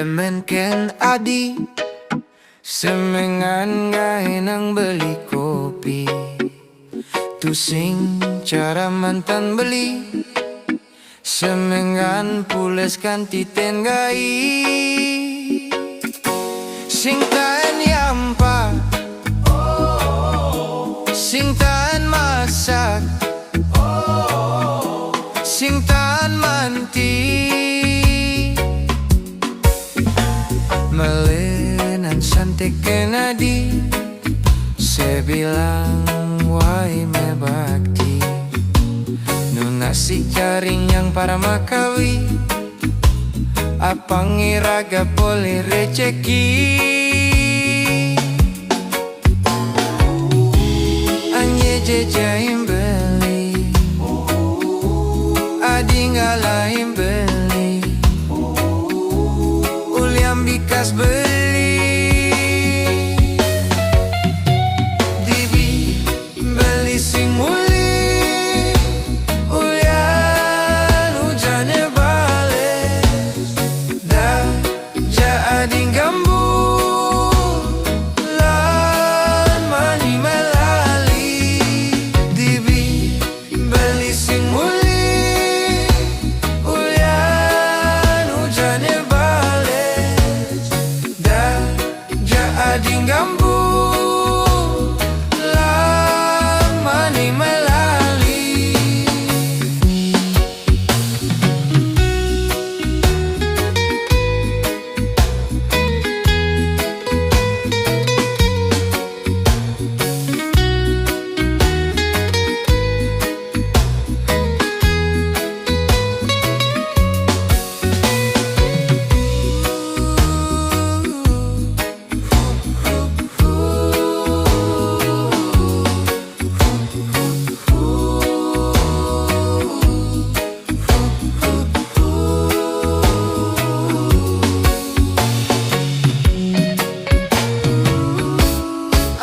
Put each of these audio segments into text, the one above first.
Lemenken adi semengan gai nang beli kopi. Tusing cara mantan beli semengan pules kan titen gai. Singtan yampa singtan masak singtan manti melenan santai kenadi. Saya bilang wai me bakti nu nasi jaring yang para makawi apa ngiraga boleh receki. Anye jejaim beli adi ngalahin beli uliam bikas beli dibi beli sing muli ulian hujannya bales dah jadi gambu lan mani melali dibi beli sing muli ulian hujannya bales dah jadi gambu lan mani melali.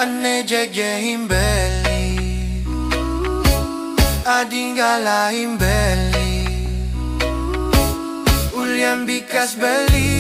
Ane jagain beli adi ngalahin beli ulian bikas beli